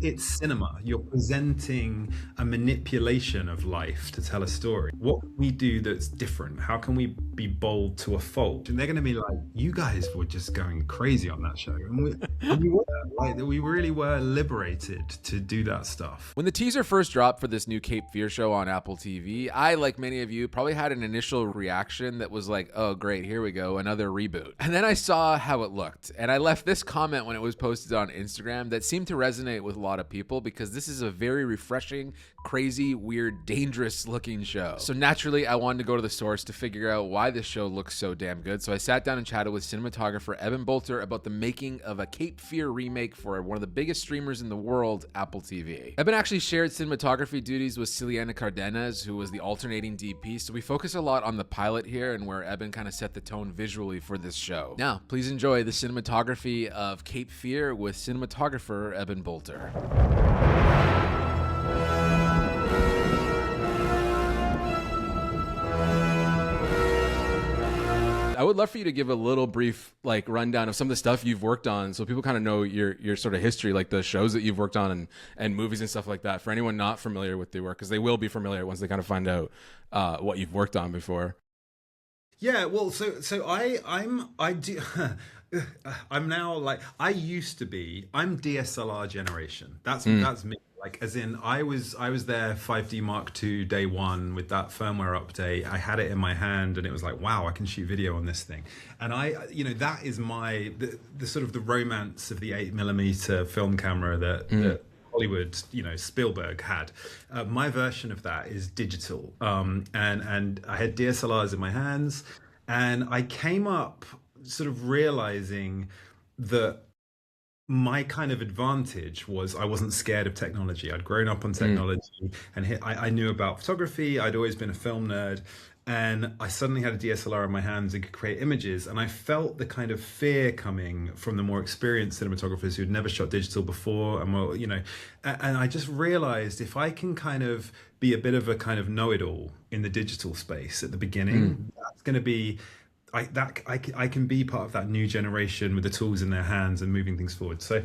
It's cinema. You're presenting a manipulation of life to tell a story. What can we do that's different? How can we be bold to a fault? And they're going to be like, you guys were just going crazy on that show. And we were. Like, we really were liberated to do that stuff. When the teaser first dropped for this new Cape Fear show on Apple TV, I, like many of you, probably had an initial reaction that was like, oh, great, here we go, another reboot. And then I saw how it looked, and I left this comment when it was posted on Instagram that seemed to resonate with a lot of people because this is a very refreshing, crazy, weird, dangerous looking show. So naturally, I wanted to go to the source to figure out why this show looks so damn good. So I sat down and chatted with cinematographer Eben Bolter about the making of a Cape Fear remake for one of the biggest streamers in the world, Apple TV. Eben actually shared cinematography duties with Ciliana Cardenas, who was the alternating DP, so we focus a lot on the pilot here and where Eben kind of set the tone visually for this show. Now, please enjoy the cinematography of Cape Fear with cinematographer Eben Bolter. I would love for you to give a little brief rundown of some of the stuff you've worked on so people kind of know your sort of history, like the shows that you've worked on and movies and stuff like that, for anyone not familiar with the work, because they will be familiar once they kind of find out what you've worked on before. Yeah, well, I do. I'm now like I used to be. I'm DSLR generation. That's me. Like as in I was there 5D Mark II day one with that firmware update. I had it in my hand and it was like, wow, I can shoot video on this thing. And that is the sort of the romance of the 8mm film camera that Hollywood, Spielberg had. My version of that is digital. And I had DSLRs in my hands, and I came up sort of realizing that my kind of advantage was I wasn't scared of technology. I'd grown up on technology, and I knew about photography. I'd always been a film nerd, and I suddenly had a DSLR in my hands and could create images. And I felt the kind of fear coming from the more experienced cinematographers who'd never shot digital before, and and I just realized if I can kind of be a bit of a kind of know-it-all in the digital space at the beginning, that's going to be I can be part of that new generation with the tools in their hands and moving things forward. So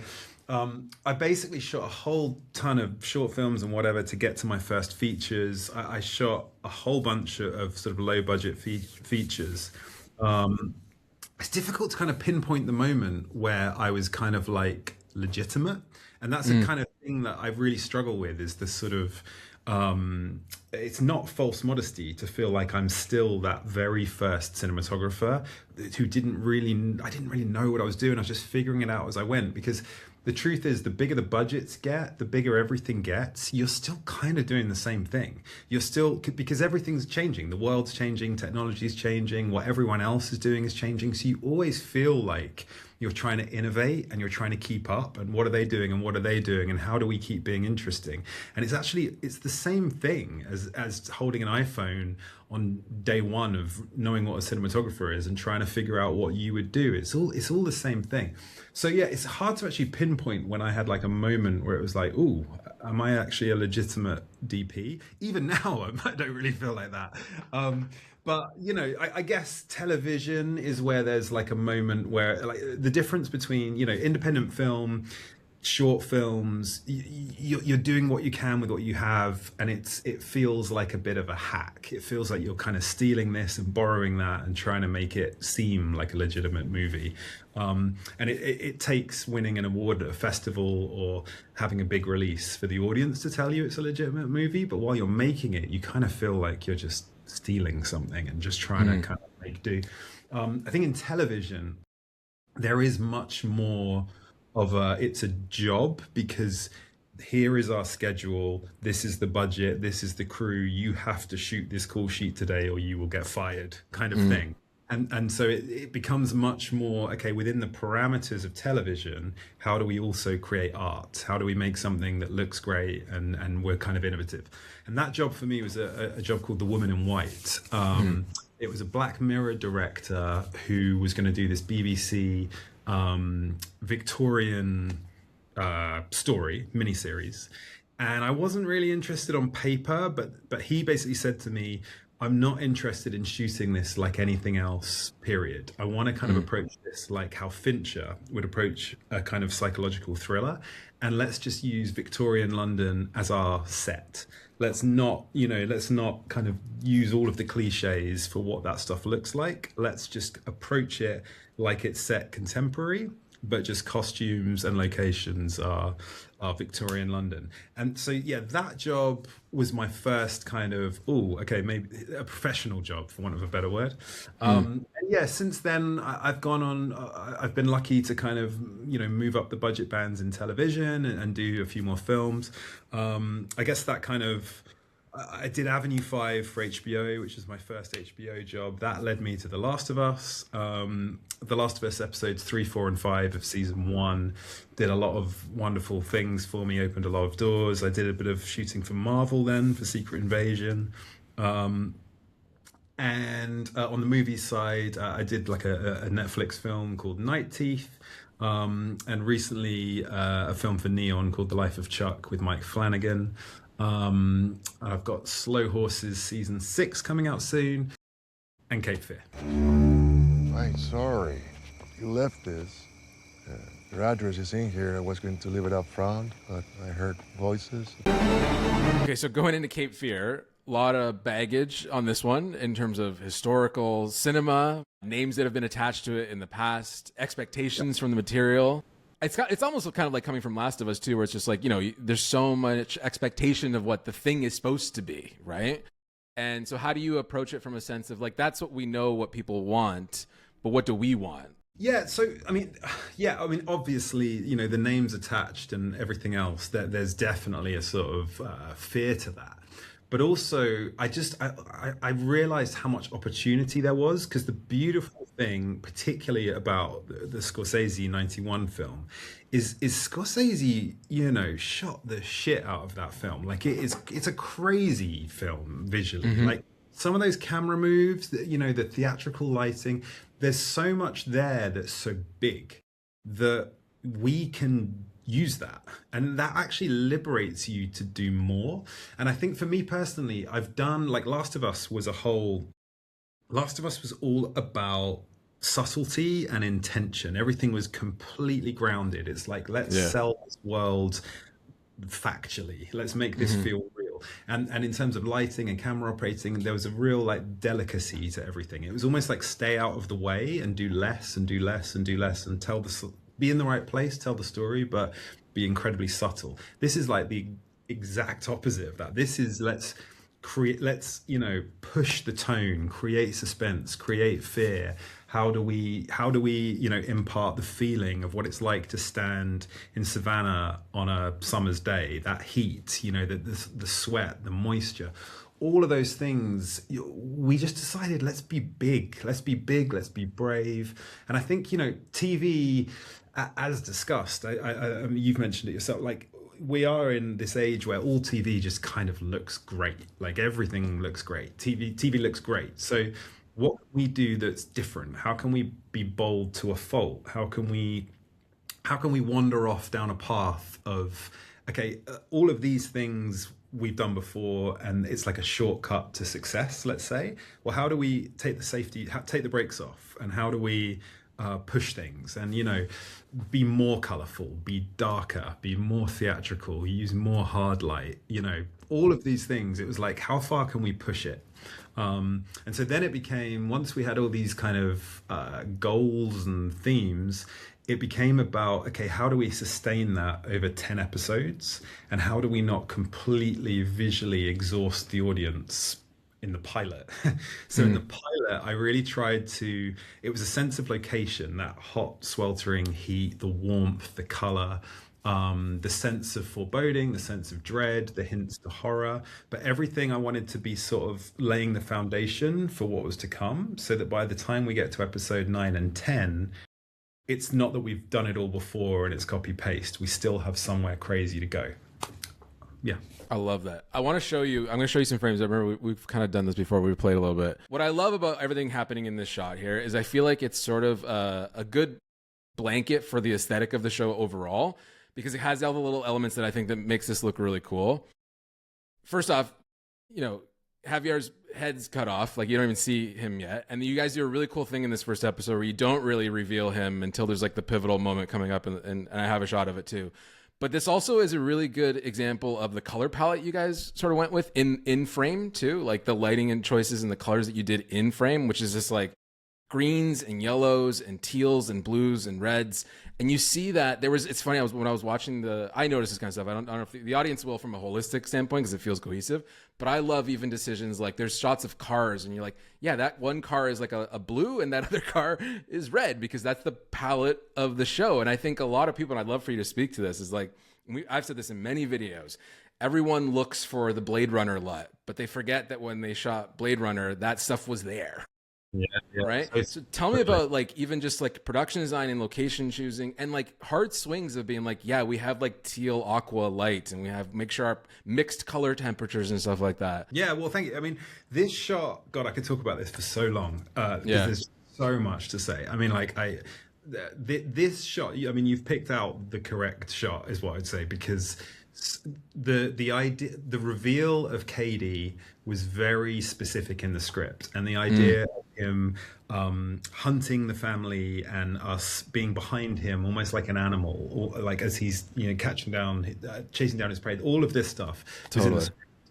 I basically shot a whole ton of short films and whatever to get to my first features. I shot a whole bunch of sort of low budget features. It's difficult to kind of pinpoint the moment where I was kind of like legitimate. And that's a kind of thing that I really struggle with, is the sort of it's not false modesty to feel like I'm still that very first cinematographer who I didn't really know what I was doing. I was just figuring it out as I went, because the truth is, the bigger the budgets get, the bigger everything gets, you're still kind of doing the same thing. You're still, because everything's changing. The world's changing, technology's changing, what everyone else is doing is changing. So you always feel like you're trying to innovate and you're trying to keep up, and what are they doing and what are they doing and how do we keep being interesting? And it's the same thing as holding an iPhone on day one of knowing what a cinematographer is and trying to figure out what you would do. It's all the same thing. So yeah, it's hard to actually pinpoint when I had like a moment where it was like, ooh, am I actually a legitimate DP? Even now, I don't really feel like that. But I guess television is where there's like a moment where, like, the difference between independent film, short films, you're doing what you can with what you have, and it feels like a bit of a hack. It feels like you're kind of stealing this and borrowing that and trying to make it seem like a legitimate movie. And it takes winning an award at a festival or having a big release for the audience to tell you it's a legitimate movie. But while you're making it, you kind of feel like you're just stealing something and just trying to kind of make do. I think in television, there is much more of it's a job, because here is our schedule, this is the budget, this is the crew, you have to shoot this call sheet today or you will get fired, kind of thing. And so it becomes much more, okay, within the parameters of television, how do we also create art? How do we make something that looks great and we're kind of innovative? And that job for me was a job called The Woman in White. It was a Black Mirror director who was going to do this BBC Victorian story miniseries, and I wasn't really interested on paper, but he basically said to me, I'm not interested in shooting this like anything else, period. I want to kind of approach this like how Fincher would approach a kind of psychological thriller. And let's just use Victorian London as our set. Let's not kind of use all of the cliches for what that stuff looks like. Let's just approach it like it's set contemporary, but just costumes and locations are Victorian London. And so yeah, that job was my first kind of, oh, okay, maybe a professional job, for want of a better word. And yeah, since then I've gone on. I've been lucky to kind of move up the budget bands in television and do a few more films. I guess that kind of. I did Avenue 5 for HBO, which is my first HBO job. That led me to The Last of Us. The Last of Us episodes 3, 4, and 5 of season 1 did a lot of wonderful things for me, opened a lot of doors. I did a bit of shooting for Marvel then, for Secret Invasion. And on the movie side, I did like a Netflix film called Night Teeth. And recently a film for Neon called The Life of Chuck with Mike Flanagan. I've got Slow Horses season 6 coming out soon, and Cape Fear. I'm sorry. You left this. Your address is in here. I was going to leave it up front, but I heard voices. Okay, so going into Cape Fear, a lot of baggage on this one in terms of historical cinema, names that have been attached to it in the past, expectations from the material. It's almost kind of like coming from Last of Us too, where it's just like, there's so much expectation of what the thing is supposed to be, right? And so how do you approach it from a sense of like, that's what we know what people want, but what do we want? Yeah, so I mean, obviously, the names attached and everything else. There's definitely a sort of fear to that. But also, I realized how much opportunity there was, because the beautiful thing, particularly about the Scorsese 91 film, is Scorsese, shot the shit out of that film. Like it's a crazy film visually. Like some of those camera moves, the theatrical lighting. There's so much there that's so big that we can use that, and that actually liberates you to do more. And I think for me personally, I've done like Last of Us was all about subtlety and intention. Everything was completely grounded. It's like, let's sell this world factually, let's make this feel real. And in terms of lighting and camera operating, there was a real like delicacy to everything. It was almost like stay out of the way and do less and do less and do less and be in the right place, tell the story, but be incredibly subtle. This is like the exact opposite of that. This is let's push the tone, create suspense, create fear. How do we impart the feeling of what it's like to stand in Savannah on a summer's day, that heat, the sweat, the moisture, all of those things. We just decided, let's be big, let's be brave. And I think, TV, as discussed, you've mentioned it yourself, like we are in this age where all TV just kind of looks great. Like everything looks great. TV looks great. So what can we do that's different? How can we be bold to a fault? How can we wander off down a path of, okay, all of these things we've done before and it's like a shortcut to success, let's say. Well, how do we take the brakes off, and how do we push things and be more colorful, be darker, be more theatrical, use more hard light, all of these things. It was like, how far can we push it? And so then it became, once we had all these kind of goals and themes, it became about, okay, how do we sustain that over 10 episodes, and how do we not completely visually exhaust the audience in the pilot? So in the pilot, I really tried to, it was a sense of location, that hot sweltering heat, the warmth, the color, the sense of foreboding, the sense of dread, the hints to horror, but everything I wanted to be sort of laying the foundation for what was to come, so that by the time we get to episode 9 and 10, it's not that we've done it all before and it's copy paste. We still have somewhere crazy to go. Yeah. I love that. I'm going to show you some frames. I remember we've kind of done this before. We played a little bit. What I love about everything happening in this shot here is I feel like it's sort of a good blanket for the aesthetic of the show overall, because it has all the little elements that I think that makes this look really cool. First off, Javier's head's cut off. Like, you don't even see him yet. And you guys do a really cool thing in this first episode where you don't really reveal him until there's like the pivotal moment coming up, and I have a shot of it too. But this also is a really good example of the color palette you guys sort of went with in frame too, like the lighting and choices and the colors that you did in frame, which is just like greens and yellows and teals and blues and reds. And you see that it's funny, when I was watching I noticed this kind of stuff. I don't know if the audience will from a holistic standpoint because it feels cohesive, but I love even decisions like there's shots of cars and you're like, yeah, that one car is like a blue and that other car is red, because that's the palette of the show. And I think a lot of people, and I'd love for you to speak to this, is like, I've said this in many videos, everyone looks for the Blade Runner LUT, but they forget that when they shot Blade Runner, that stuff was there. Yeah. Right. So tell me about like even just like production design and location choosing and like hard swings of being like, yeah, we have like teal aqua light and we have make sure our mixed color temperatures and stuff like that. Yeah. Well, thank you. I mean, this shot, God, I could talk about this for so long. There's so much to say. I mean, like this shot, I mean, you've picked out the correct shot is what I'd say, because the idea, the reveal of KD was very specific in the script, and the idea of him hunting the family and us being behind him almost like an animal, or like as he's chasing down his prey, all of this stuff totally.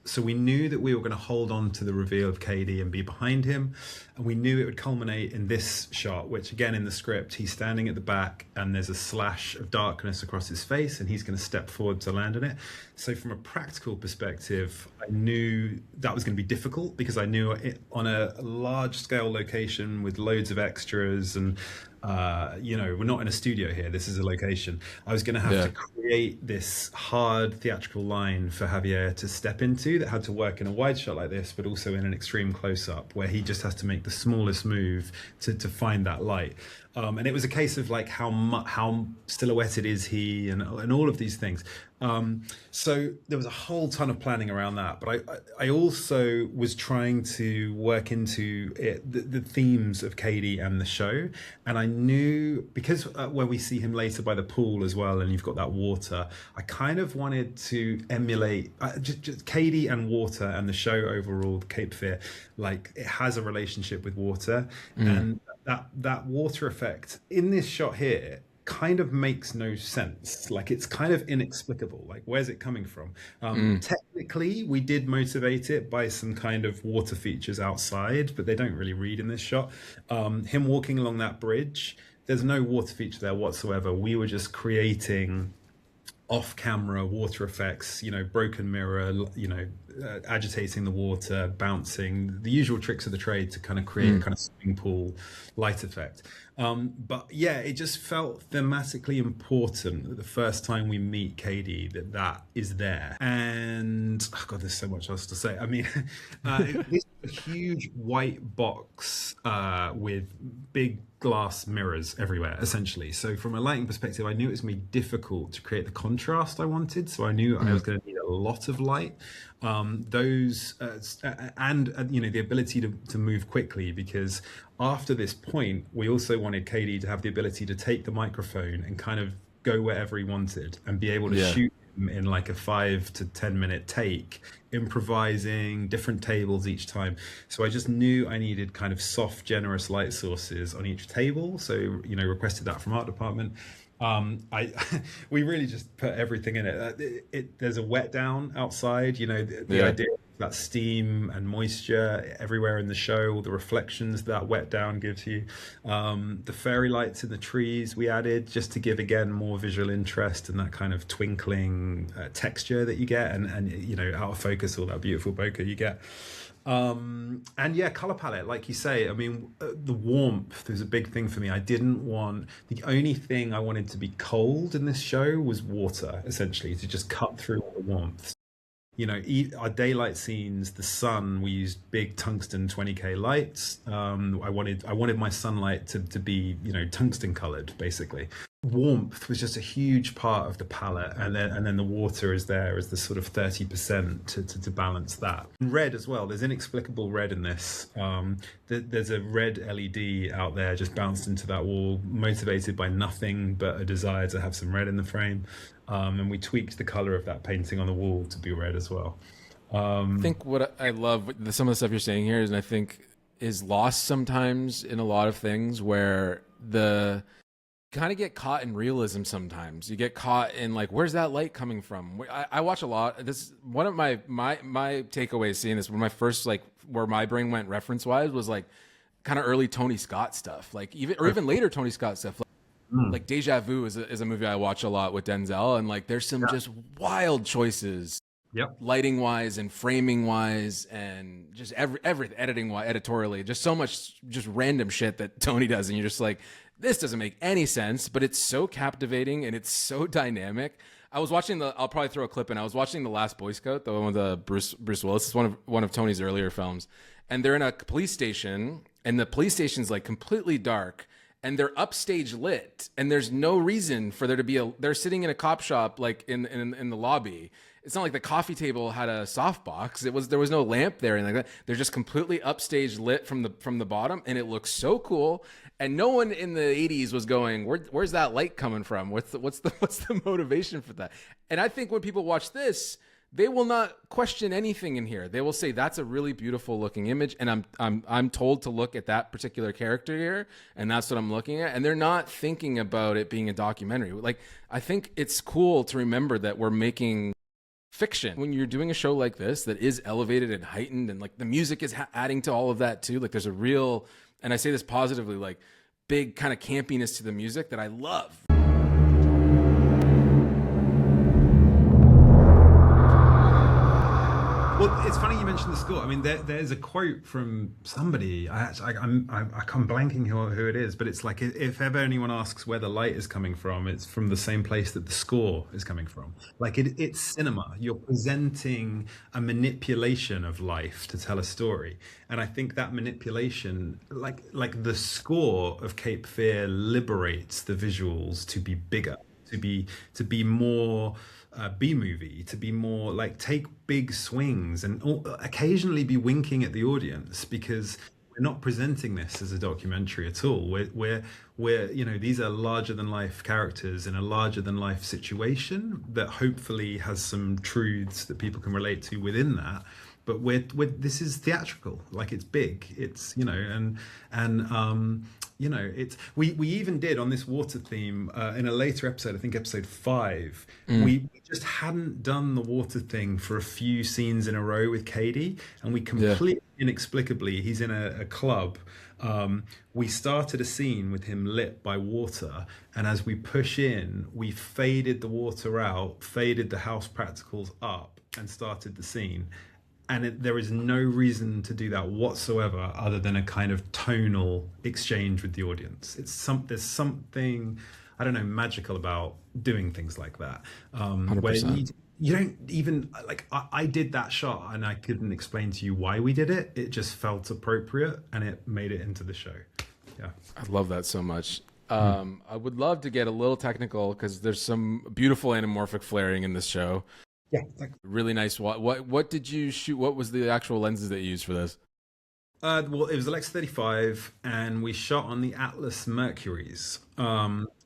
So we knew that we were going to hold on to the reveal of KD and be behind him. And we knew it would culminate in this shot, which again, in the script, he's standing at the back and there's a slash of darkness across his face and he's going to step forward to land on it. So from a practical perspective, I knew that was going to be difficult, because I knew it on a large scale location with loads of extras and we're not in a studio here. This is a location. I was going to have to create this hard theatrical line for Javier to step into that had to work in a wide shot like this, but also in an extreme close-up where he just has to make the smallest move to find that light. And it was a case of like how silhouetted is he and all of these things. So there was a whole ton of planning around that, but I also was trying to work into it, the themes of KD and the show. And I knew, because when we see him later by the pool as well, and you've got that water, I kind of wanted to emulate just KD and water and the show overall, the Cape Fear, like it has a relationship with water. And that water effect in this shot here kind of makes no sense. Like it's kind of inexplicable. Like where's it coming from? Technically, we did motivate it by some kind of water features outside, but they don't really read in this shot. Him walking along that bridge, there's no water feature there whatsoever. We were just creating off-camera water effects, broken mirror, agitating the water, bouncing, the usual tricks of the trade to kind of create a kind of swimming pool light effect. But yeah, it just felt thematically important that the first time we meet KD, that is there. And oh God, there's so much else to say. I mean, this is a huge white box with big glass mirrors everywhere, essentially. So from a lighting perspective, I knew it was going to be difficult to create the contrast I wanted. So I knew I was going to need a lot of light. The ability to move quickly, because after this point, we also wanted KD to have the ability to take the microphone and kind of go wherever he wanted and be able to shoot him in like a 5 to 10 minute take, improvising different tables each time. So I just knew I needed kind of soft, generous light sources on each table. So, requested that from art department. We really just put everything in it. There's a wet down outside, the idea of that steam and moisture everywhere in the show, the reflections that wet down gives you, the fairy lights in the trees we added just to give again more visual interest and that kind of twinkling texture that you get, and out of focus, all that beautiful bokeh you get. And yeah, color palette, like you say, I mean, the warmth was a big thing for me. The only thing I wanted to be cold in this show was water, essentially, to just cut through all the warmth. Our daylight scenes, the sun, we used big tungsten 20K lights. I wanted my sunlight to be, tungsten colored, basically. Warmth was just a huge part of the palette, and then the water is there as the sort of 30% to balance that. And red as well. There's inexplicable red in this. There's a red LED out there just bounced into that wall, motivated by nothing but a desire to have some red in the frame. And we tweaked the color of that painting on the wall to be red as well. I think what I love some of the stuff you're saying here is, and I think is lost sometimes in a lot of things where the kind of get caught in realism. Sometimes you get caught in like, where's that light coming from? I watch a lot. This one of my takeaways seeing this, one of my first, like, where my brain went reference wise was like kind of early Tony Scott stuff, like even later Tony Scott stuff. Like Deja Vu is a movie I watch a lot with Denzel, and like there's some just wild choices, lighting wise and framing wise, and just everything editing wise, editorially, just so much just random shit that Tony does, and you're just like, this doesn't make any sense, but it's so captivating and it's so dynamic. I was watching I'll probably throw a clip in. I was watching The Last Boy Scout, the one with Bruce Willis. It's one of Tony's earlier films, and they're in a police station, and the police station's like completely dark. And they're upstage lit, and there's no reason for there to be they're sitting in a cop shop, like in the lobby. It's not like the coffee table had a softbox. There was no lamp there and like that. They're just completely upstage lit from the bottom, and it looks so cool. And no one in the 80s was going, where's that light coming from? What's the motivation for that? And I think when people watch this, they will not question anything in here. They will say that's a really beautiful looking image, and I'm told to look at that particular character here, and that's what I'm looking at. And they're not thinking about it being a documentary. Like, I think it's cool to remember that we're making fiction when you're doing a show like this that is elevated and heightened, and like the music is adding to all of that too. Like, there's a real, and I say this positively, like big kind of campiness to the music that I love. Well, it's funny you mentioned the score. I mean, there's a quote from somebody. I'm blanking who it is, but it's like, if ever anyone asks where the light is coming from, it's from the same place that the score is coming from. Like, it's cinema. You're presenting a manipulation of life to tell a story, and I think that manipulation, like the score of Cape Fear, liberates the visuals to be bigger, to be more. B-movie, to be more like take big swings and occasionally be winking at the audience, because we're not presenting this as a documentary at all. We're these are larger than life characters in a larger than life situation that hopefully has some truths that people can relate to within that. But this is theatrical, like it's big, it's it's we even did on this water theme in a later episode, I think episode 5, we just hadn't done the water thing for a few scenes in a row with Katie, and we completely inexplicably, he's in a club. We started a scene with him lit by water, and as we push in, we faded the water out, faded the house practicals up, and started the scene. And there is no reason to do that whatsoever, other than a kind of tonal exchange with the audience. There's something, I don't know, magical about doing things like that. 100%. Where you don't even, like, I did that shot and I couldn't explain to you why we did it. It just felt appropriate and it made it into the show. Yeah. I love that so much. I would love to get a little technical, because there's some beautiful anamorphic flaring in this show. Yeah, really nice. What did you shoot? What was the actual lenses that you used for this? Well, it was Alexa 35, and we shot on the Atlas Mercuries.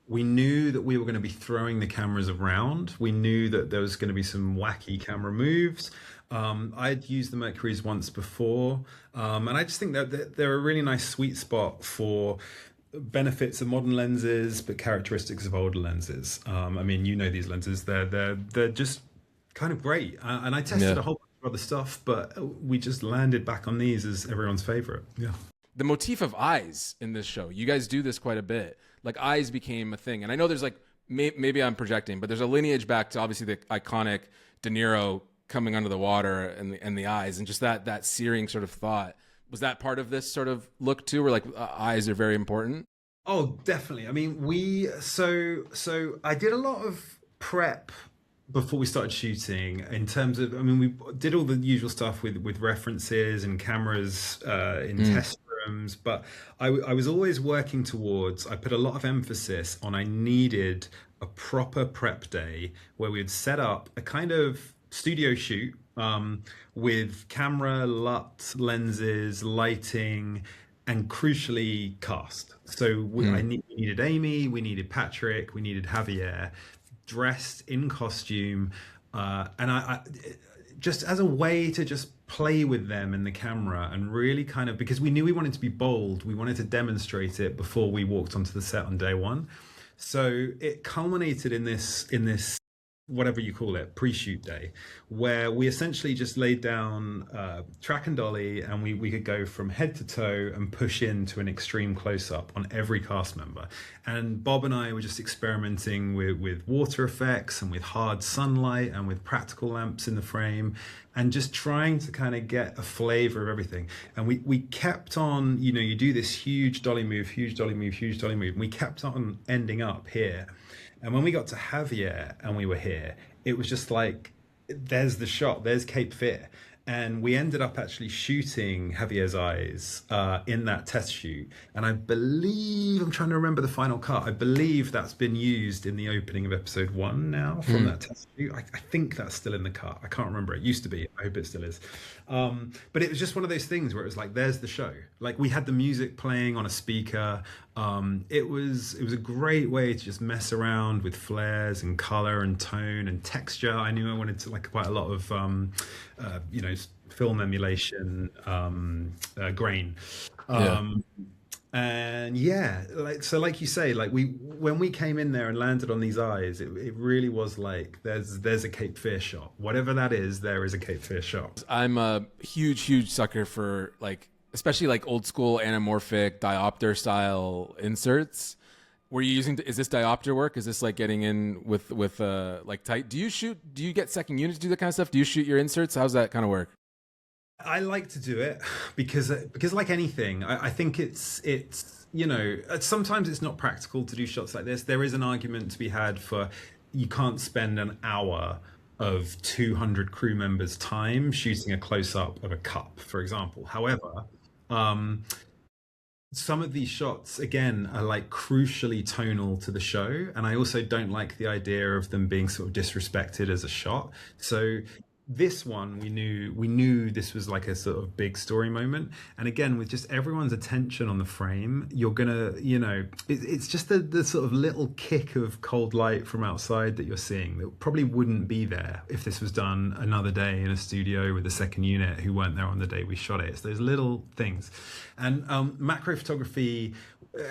We knew that we were going to be throwing the cameras around. We knew that there was going to be some wacky camera moves. I'd used the Mercuries once before, and I just think that they're a really nice sweet spot for benefits of modern lenses, but characteristics of older lenses. I mean, these lenses, they're just kind of great, and I tested a whole bunch of other stuff, but we just landed back on these as everyone's favorite. Yeah. The motif of eyes in this show, you guys do this quite a bit. Like, eyes became a thing, and I know there's like maybe I'm projecting, but there's a lineage back to obviously the iconic De Niro coming under the water and the eyes, and just that searing sort of thought. Was that part of this sort of look too, where like eyes are very important? Oh, definitely. I mean, so I did a lot of prep before we started shooting, in terms of, I mean, we did all the usual stuff with references and cameras in test rooms, but I was always working towards, I put a lot of emphasis on, I needed a proper prep day where we'd set up a kind of studio shoot with camera, LUT, lenses, lighting, and crucially cast. So we needed Amy, we needed Patrick, we needed Javier, dressed in costume, And I just as a way to just play with them in the camera and really kind of, because we knew we wanted to be bold, we wanted to demonstrate it before we walked onto the set on day one. So it culminated in this whatever you call it, pre-shoot day, where we essentially just laid down track and dolly, and we could go from head to toe and push into an extreme close-up on every cast member. And Bob and I were just experimenting with water effects and with hard sunlight and with practical lamps in the frame, and just trying to kind of get a flavor of everything. And we kept on, you do this huge dolly move, huge dolly move, huge dolly move, and we kept on ending up here. And when we got to Javier and we were here, it was just like, there's the shot, there's Cape Fear. And we ended up actually shooting Javier's eyes in that test shoot. And I believe, I'm trying to remember the final cut, I believe that's been used in the opening of episode 1 now from that test shoot. I think that's still in the cut. I can't remember. It used to be. I hope it still is. But it was just one of those things where it was like, there's the show. Like, we had the music playing on a speaker. It was a great way to just mess around with flares and color and tone and texture. I knew I wanted to like quite a lot of film emulation, grain. And yeah, like you say, like when we came in there and landed on these eyes, it really was like there's a Cape Fear shot. Whatever that is, there is a Cape Fear shot. I'm a huge sucker for like, especially like old school anamorphic diopter style inserts. Were you using, is this diopter work? Is this like getting in with like tight? Do you get second units to do that kind of stuff? Do you shoot your inserts? How's that kind of work? I like to do it because like anything, I think it's sometimes it's not practical to do shots like this. There is an argument to be had for, you can't spend an hour of 200 crew members' time shooting a close-up of a cup, for example. However, some of these shots, again, are like crucially tonal to the show, and I also don't like the idea of them being sort of disrespected as a shot. So this one, we knew this was like a sort of big story moment, and again, with just everyone's attention on the frame, you're gonna, it's just the sort of little kick of cold light from outside that you're seeing that probably wouldn't be there if this was done another day in a studio with the second unit who weren't there on the day we shot it. It's those little things. And macro photography,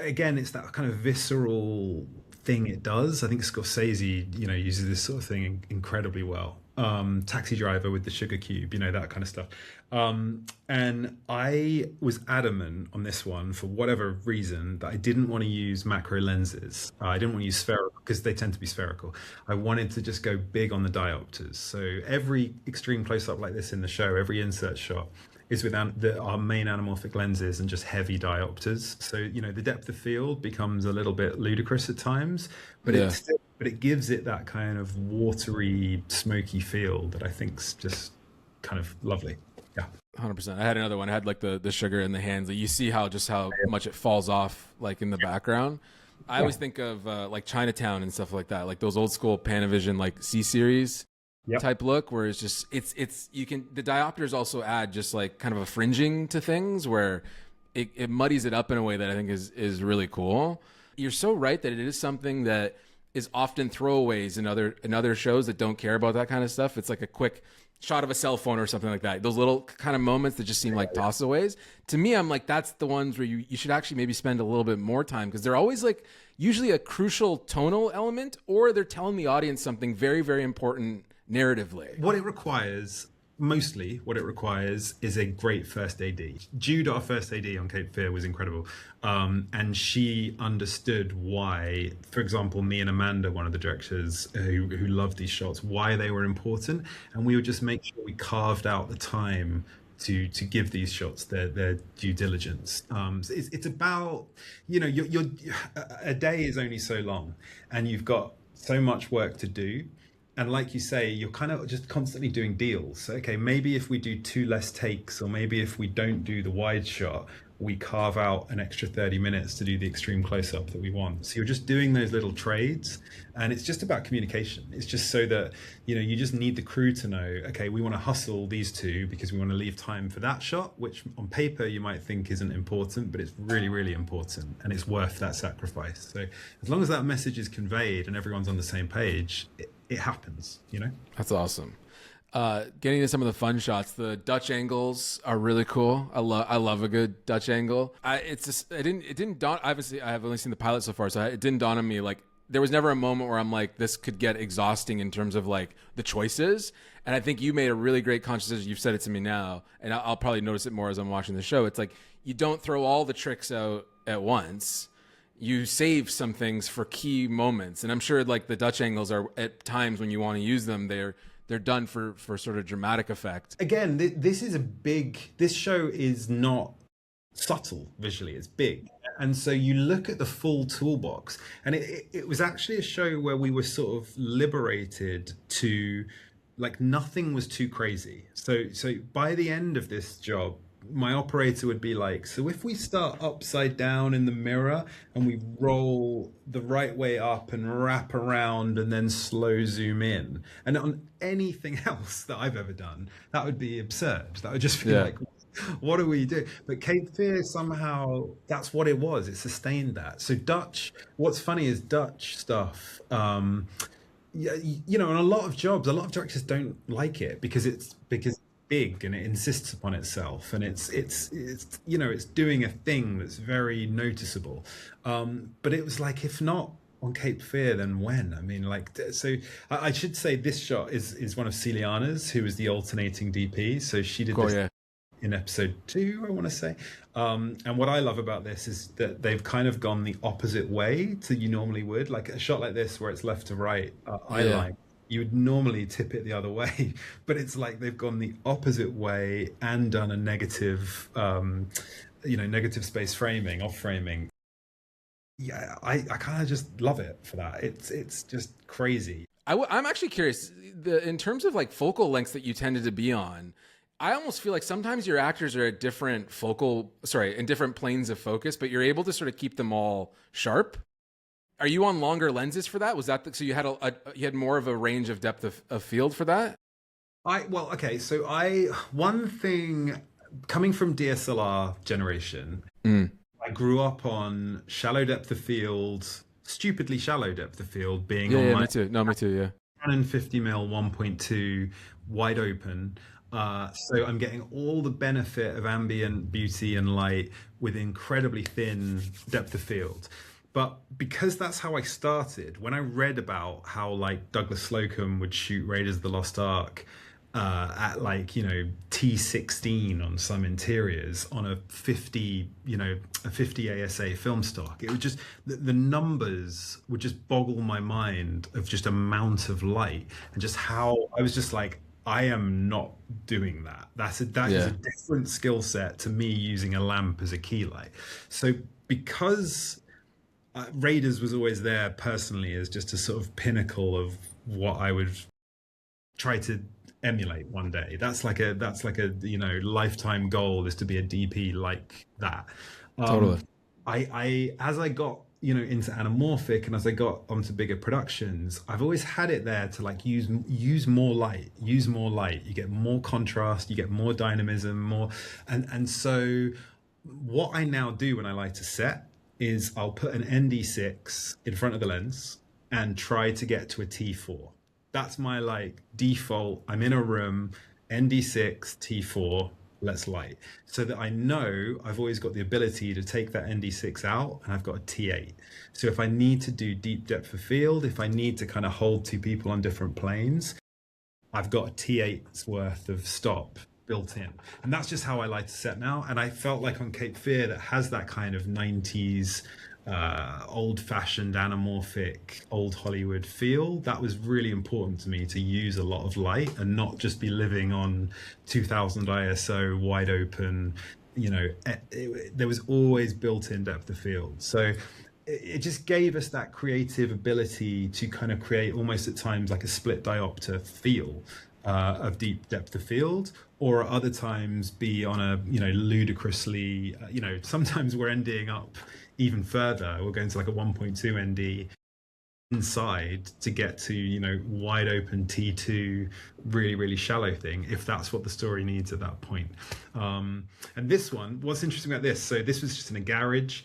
again, it's that kind of visceral thing it does. I think Scorsese, uses this sort of thing incredibly well. Taxi Driver with the sugar cube, that kind of stuff. And I was adamant on this one for whatever reason that I didn't want to use macro lenses. I didn't want to use spherical because they tend to be spherical. I wanted to just go big on the diopters. So every extreme close-up like this in the show, every insert shot is with our main anamorphic lenses and just heavy diopters. So, the depth of field becomes a little bit ludicrous at times, but it gives it that kind of watery, smoky feel that I think's just kind of lovely. Yeah. 100%. I had another one. I had like the sugar in the hands. Like, you see how much it falls off like in the background. I always think of like Chinatown and stuff like that, like those old school Panavision like C-series type look, where it's just the diopters also add just like kind of a fringing to things where it muddies it up in a way that I think is really cool. You're so right that it is something that is often throwaways in other shows that don't care about that kind of stuff. It's like a quick shot of a cell phone or something like that. Those little kind of moments that just seem like tossaways. To me, I'm like, that's the ones where you should actually maybe spend a little bit more time, because they're always like usually a crucial tonal element, or they're telling the audience something very, very important narratively. Mostly what it requires is a great first AD. Jude, our first AD on Cape Fear, was incredible. And she understood why, for example, me and Amanda, one of the directors who loved these shots, why they were important. And we would just make sure we carved out the time to give these shots their due diligence. It's about, a day is only so long and you've got so much work to do. And like you say, you're kind of just constantly doing deals. So, okay, maybe if we do 2 less takes, or maybe if we don't do the wide shot, we carve out an extra 30 minutes to do the extreme close-up that we want. So you're just doing those little trades, and it's just about communication. It's just so that, you just need the crew to know, okay, we want to hustle these two because we want to leave time for that shot, which on paper you might think isn't important, but it's really, really important, and it's worth that sacrifice. So as long as that message is conveyed and everyone's on the same page, it happens, you know? That's awesome. Getting into some of the fun shots, the Dutch angles are really cool. I love a good Dutch angle. It didn't dawn. Obviously, I have only seen the pilot so far, so it didn't dawn on me. Like, there was never a moment where I'm like, this could get exhausting in terms of like the choices. And I think you made a really great conscious decision. You've said it to me now, and I'll probably notice it more as I'm watching the show. It's like, you don't throw all the tricks out at once. You save some things for key moments. And I'm sure like the Dutch angles are, at times when you want to use them, they're done for sort of dramatic effect. Again, this show is not subtle visually, it's big. And so you look at the full toolbox, and it was actually a show where we were sort of liberated to, like, nothing was too crazy. So by the end of this job, my operator would be like, so if we start upside down in the mirror and we roll the right way up and wrap around and then slow zoom in, and on anything else that I've ever done, that would be absurd. That would just be like, what do we do? But Cape Fear, somehow that's what it was. It sustained that. So what's funny is Dutch stuff, yeah, you know, in a lot of jobs, a lot of directors don't like it because it's big and it insists upon itself, and it's you know, it's doing a thing that's very noticeable. But it was like, if not on Cape Fear, then when? I mean, like, so I should say this shot is one of Celiana's, who was the alternating DP. So she did this in episode 2, I want to say. And what I love about this is that they've kind of gone the opposite way to you normally would. Like a shot like this where it's left to right, eye line, you would normally tip it the other way, but it's like they've gone the opposite way and done a negative, negative space framing, off framing. Yeah, I kind of just love it for that. It's just crazy. I'm actually curious, in terms of like focal lengths that you tended to be on, I almost feel like sometimes your actors are at different in different planes of focus, but you're able to sort of keep them all sharp. Are you on longer lenses for that? Was that so you had more of a range of depth of field for that? One thing, coming from DSLR generation, I grew up on shallow depth of field, stupidly shallow depth of field, being on my me too. No, me too. Yeah, 150mm 1.2 wide open. So I'm getting all the benefit of ambient beauty and light with incredibly thin depth of field. But because that's how I started, when I read about how like Douglas Slocum would shoot Raiders of the Lost Ark at like, you know, T16 on some interiors on a 50 ASA film stock, it would just, the numbers would just boggle my mind of just amount of light and just how I was just like, I am not doing that. That is a different skill set to me using a lamp as a key light. So because Raiders was always there personally as just a sort of pinnacle of what I would try to emulate one day. That's like a lifetime goal, is to be a DP like that. Totally. I as I got into anamorphic and as I got onto bigger productions, I've always had it there to like use more light. You get more contrast, you get more dynamism, and so what I now do when I light a set is I'll put an ND6 in front of the lens and try to get to a T4. That's my like default. I'm in a room, ND6, T4, let's light. So that I know I've always got the ability to take that ND6 out and I've got a T8. So if I need to do deep depth of field, if I need to kind of hold two people on different planes, I've got a T8's worth of stop built in. And that's just how I like to set now. And I felt like on Cape Fear, that has that kind of 90s old-fashioned anamorphic old Hollywood feel. That was really important to me, to use a lot of light and not just be living on 2000 ISO wide open. There was always built-in depth of field. So it just gave us that creative ability to kind of create almost at times like a split diopter feel of deep depth of field, or at other times be on a ludicrously sometimes we're ending up even further. We're going to like a 1.2 ND inside to get to wide open T2 really, really shallow thing, if that's what the story needs at that point. And this one, what's interesting about this, so this was just in a garage.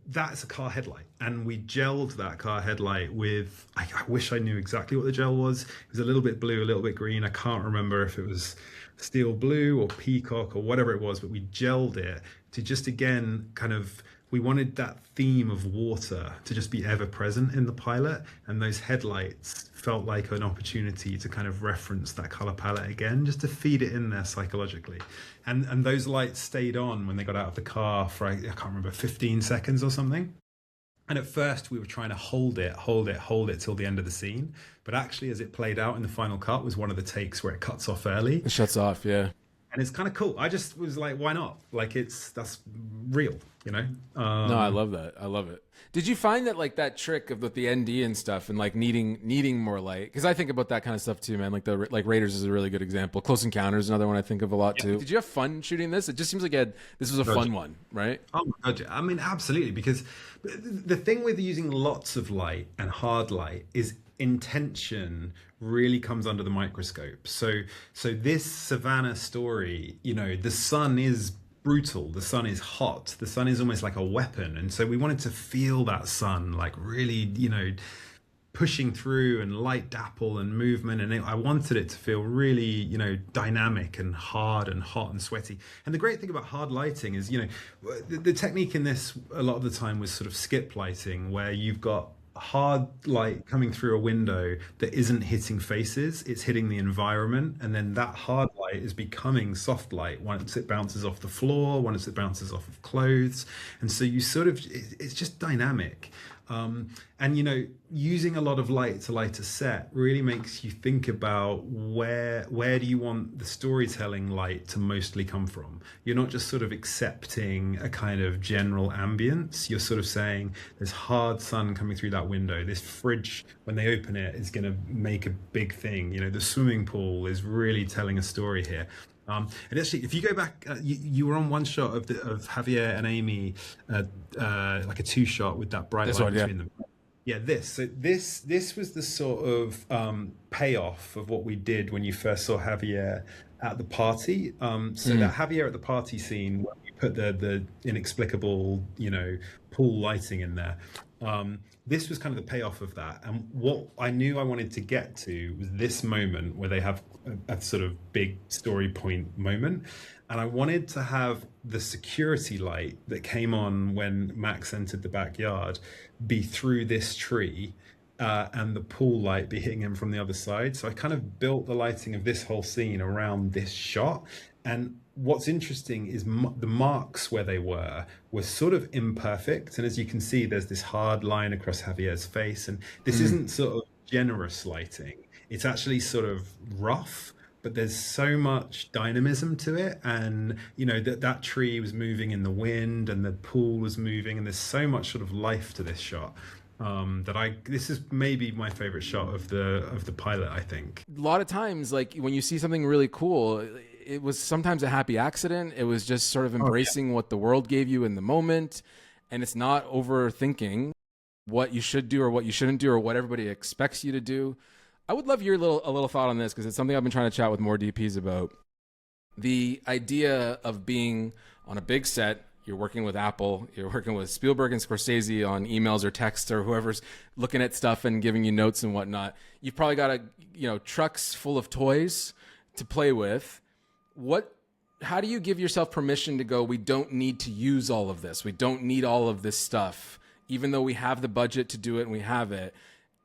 that's a car headlight, and we gelled that car headlight with. I wish I knew exactly what the gel was. It was a little bit blue, a little bit green. I can't remember if it was steel blue or peacock or whatever it was, but we gelled it to just again kind of. We wanted that theme of water to just be ever present in the pilot, and those headlights felt like an opportunity to kind of reference that color palette again, just to feed it in there psychologically. And those lights stayed on when they got out of the car for I can't remember 15 seconds or something. And at first we were trying to hold it till the end of the scene, but actually as it played out in the final cut was one of the takes where it cuts off early. It shuts off, yeah. And it's kind of cool. I just was like, why not? Like that's real, you know? No, I love that. I love it. Did you find that like that trick of with the ND and stuff and like needing more light? Because I think about that kind of stuff too, man. Like Raiders is a really good example. Close Encounters is another one I think of a lot too. Did you have fun shooting this? It just seems like this was a fun one, right? Oh my God. I mean, absolutely. Because the thing with using lots of light and hard light is intention really comes under the microscope. So this Savannah story, you know, the sun is brutal, the sun is hot, the sun is almost like a weapon, and so we wanted to feel that sun like really, you know, pushing through, and light dapple and movement, and I wanted it to feel really, you know, dynamic and hard and hot and sweaty. And the great thing about hard lighting is, you know, the technique in this a lot of the time was sort of skip lighting, where you've got hard light coming through a window that isn't hitting faces, it's hitting the environment, and then that hard light is becoming soft light once it bounces off the floor, once it bounces off of clothes, and so you sort of, it's just dynamic. And you know, using a lot of light to light a set really makes you think about where do you want the storytelling light to mostly come from. You're not just sort of accepting a kind of general ambience. You're sort of saying there's hard sun coming through that window. This fridge, when they open it, is going to make a big thing. You know, the swimming pool is really telling a story here. And actually, if you go back, you were on one shot of Javier and Amy, like a two shot with that bright light between them. Yeah, this was the sort of payoff of what we did when you first saw Javier at the party. That Javier at the party scene, where we put the inexplicable, you know, pool lighting in there. This was kind of the payoff of that, and what I knew I wanted to get to was this moment where they have a sort of big story point moment, and I wanted to have the security light that came on when Max entered the backyard be through this tree, and the pool light be hitting him from the other side. So I kind of built the lighting of this whole scene around this shot. And what's interesting is the marks where they were sort of imperfect. And as you can see, there's this hard line across Javier's face. And this isn't sort of generous lighting. It's actually sort of rough, but there's so much dynamism to it. And, you know, that tree was moving in the wind, and the pool was moving. And there's so much sort of life to this shot. This is maybe my favorite shot of the pilot, I think. A lot of times, like when you see something really cool, it was sometimes a happy accident. It was just sort of embracing what the world gave you in the moment, and it's not overthinking what you should do or what you shouldn't do or what everybody expects you to do. I would love your a little thought on this, because it's something I've been trying to chat with more DPs about. The idea of being on a big set. You're working with Apple, you're working with Spielberg and Scorsese on emails or texts, or whoever's looking at stuff and giving you notes and whatnot. You've probably got trucks full of toys to play with. How do you give yourself permission to go, we don't need to use all of this. We don't need all of this stuff, even though we have the budget to do it and we have it.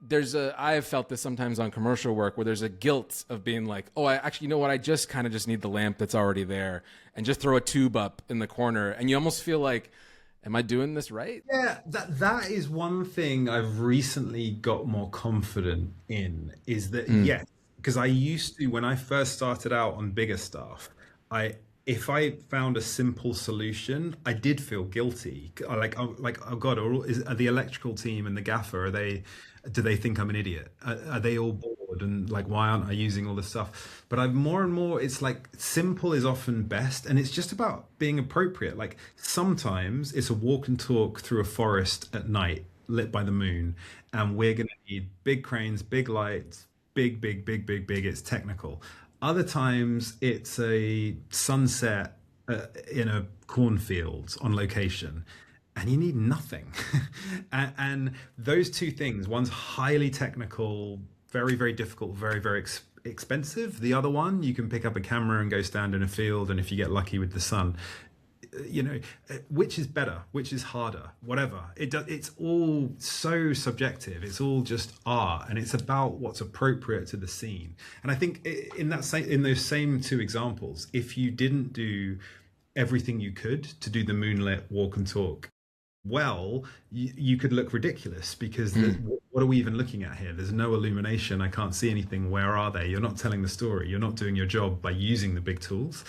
I have felt this sometimes on commercial work, where there's a guilt of being like, oh, you know what? I just kind of just need the lamp that's already there, and just throw a tube up in the corner. And you almost feel like, am I doing this right? Yeah, that is one thing I've recently got more confident in, is that, yes, because I used to, when I first started out on bigger stuff, if I found a simple solution, I did feel guilty. Oh God, are the electrical team and the gaffer, do they think I'm an idiot? Are they all bored? And like, why aren't I using all this stuff? But I've more and more, it's like simple is often best. And it's just about being appropriate. Like sometimes it's a walk and talk through a forest at night, lit by the moon. And we're going to need big cranes, big lights, big, it's technical. Other times it's a sunset in a cornfield on location. and you need nothing. And those two things, one's highly technical, very, very difficult, very, very expensive. The other one, you can pick up a camera and go stand in a field, and if you get lucky with the sun, you know, which is better, which is harder, whatever. It's all so subjective. It's all just art, and it's about what's appropriate to the scene. And I think in those same two examples, if you didn't do everything you could to do the moonlit walk and talk well, you could look ridiculous, because what are we even looking at here? There's no illumination. I can't see anything. Where are they? You're not telling the story. You're not doing your job by using the big tools.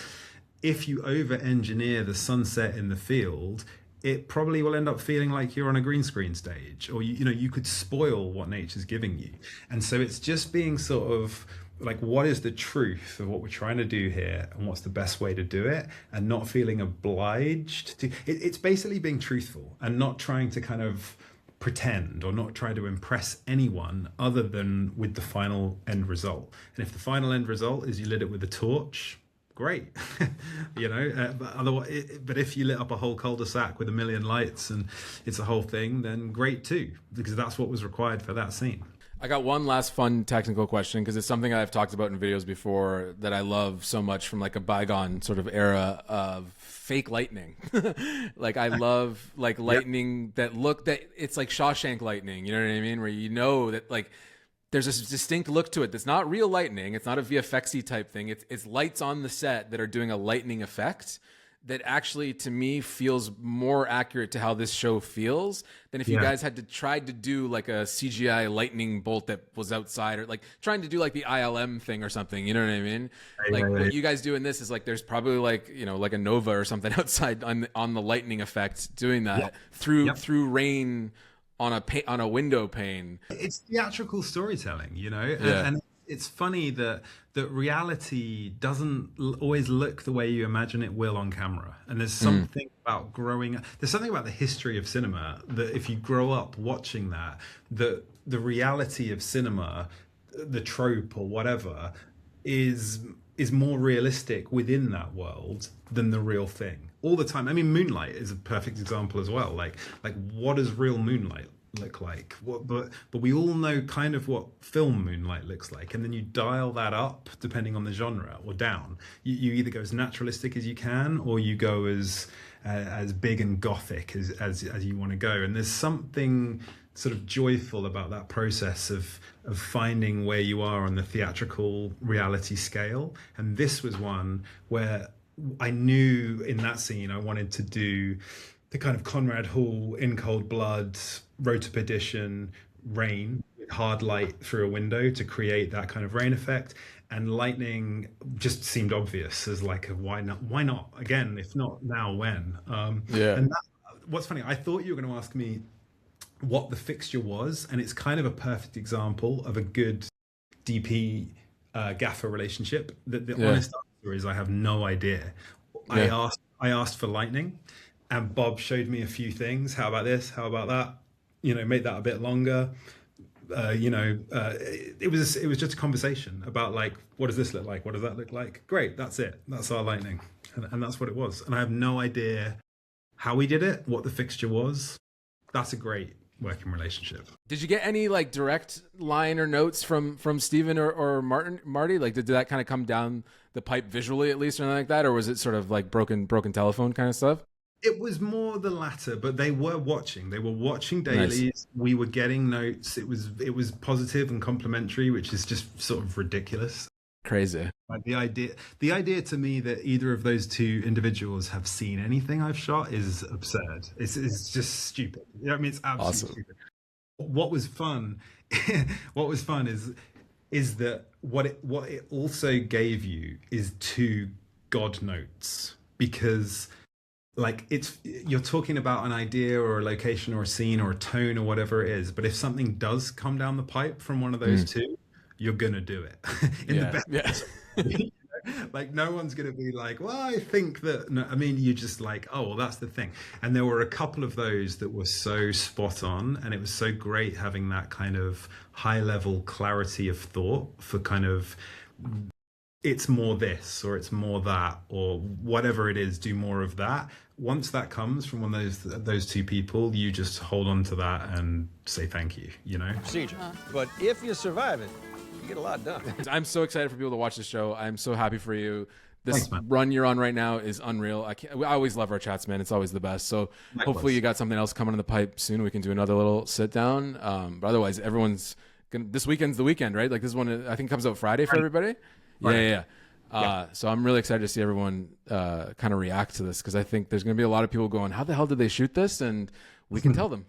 If you over engineer the sunset in the field, it probably will end up feeling like you're on a green screen stage, or you could spoil what nature's giving you. And so it's just being sort of like, what is the truth of what we're trying to do here, and what's the best way to do it, and not feeling obliged to it's basically being truthful and not trying to kind of pretend, or not try to impress anyone other than with the final end result. And if the final end result is you lit it with a torch, great. But otherwise, but if you lit up a whole cul-de-sac with a million lights and it's a whole thing, then great too, because that's what was required for that scene. I got one last fun technical question, because it's something I've talked about in videos before that I love so much from like a bygone sort of era of fake lightning. Like I love like lightning that it's like Shawshank lightning, you know what I mean? Where you know that like there's a distinct look to it that's not real lightning. It's not a VFX-y type thing. It's lights on the set that are doing a lightning effect that actually, to me, feels more accurate to how this show feels than if you guys had tried to do like a CGI lightning bolt that was outside, or like trying to do like the ILM thing or something. You know what I mean? Like what you guys do in this is like there's probably like, you know, like a Nova or something outside on the lightning effect doing that through rain on a window pane. It's theatrical storytelling, and it's funny that reality doesn't always look the way you imagine it will on camera. And there's something about there's something about the history of cinema that if you grow up watching that, the reality of cinema, the trope or whatever, is more realistic within that world than the real thing all the time. I mean, Moonlight is a perfect example as well. Like what does real moonlight look like? But we all know kind of what film moonlight looks like, and then you dial that up depending on the genre, or down. You either go as naturalistic as you can, or you go as big and gothic as you want to go. And there's something sort of joyful about that process of finding where you are on the theatrical reality scale. And this was one where I knew in that scene I wanted to do the kind of Conrad Hall, In Cold Blood, rotopedition, rain with hard light through a window to create that kind of rain effect. And lightning just seemed obvious as like a why not again, if not now, when. And what's funny, I thought you were going to ask me what the fixture was, and it's kind of a perfect example of a good DP gaffer relationship. The honest answer is I have no idea. I asked for lightning, and Bob showed me a few things. How about this? How about that? Make that a bit longer. It was just a conversation about like, what does this look like? What does that look like? Great, that's it. That's our lightning, and that's what it was. And I have no idea how we did it, what the fixture was. That's a great working relationship. Did you get any like direct line or notes from Steven or Marty? Like, did that kind of come down the pipe visually at least, or anything like that, or was it sort of like broken telephone kind of stuff? It was more the latter, but they were watching. They were watching dailies. Nice. We were getting notes. It was positive and complimentary, which is just sort of ridiculous. Crazy. Like the idea to me that either of those two individuals have seen anything I've shot is absurd. It's just stupid. I mean, it's absolutely stupid. What was fun is that what it also gave you is two God notes, because like you're talking about an idea or a location or a scene or a tone or whatever it is, but if something does come down the pipe from one of those two, you're gonna do it in the best. Like no one's gonna be like, well, I think that. No, I mean, you're just like, oh, well, that's the thing. And there were a couple of those that were so spot on, and it was so great having that kind of high level clarity of thought for kind of it's more this or it's more that or whatever it is, do more of that. Once that comes from one of those two people, you just hold on to that and say thank you, you know? Procedure. But if you survive it, you get a lot done. I'm so excited for people to watch the show. I'm so happy for you. This Thanks, run you're on right now is unreal. I always love our chats, man. It's always the best. So hopefully you got something else coming in the pipe soon. We can do another little sit down. But otherwise, everyone's this weekend's the weekend, right? Like this one, I think comes out Friday for everybody. Right. Yeah. So I'm really excited to see everyone kind of react to this because I think there's going to be a lot of people going, "How the hell did they shoot this?" And we can tell them.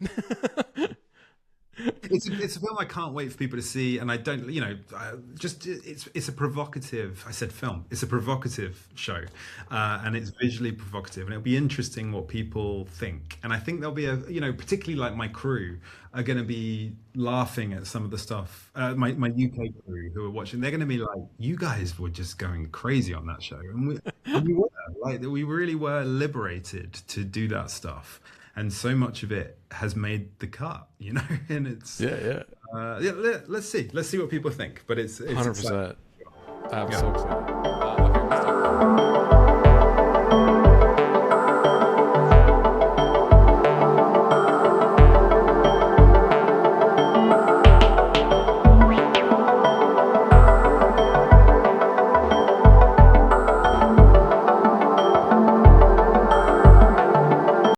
It's a film I can't wait for people to see, and I don't, it's a provocative. I said film. It's a provocative show, and it's visually provocative, and it'll be interesting what people think. And I think there'll be particularly like my crew are going to be laughing at some of the stuff. My UK crew who are watching, they're going to be like, "You guys were just going crazy on that show," and we really were liberated to do that stuff. And so much of it has made the cut, and it's let's see what people think. But it's 100%. I'm so excited. Okay, let's talk.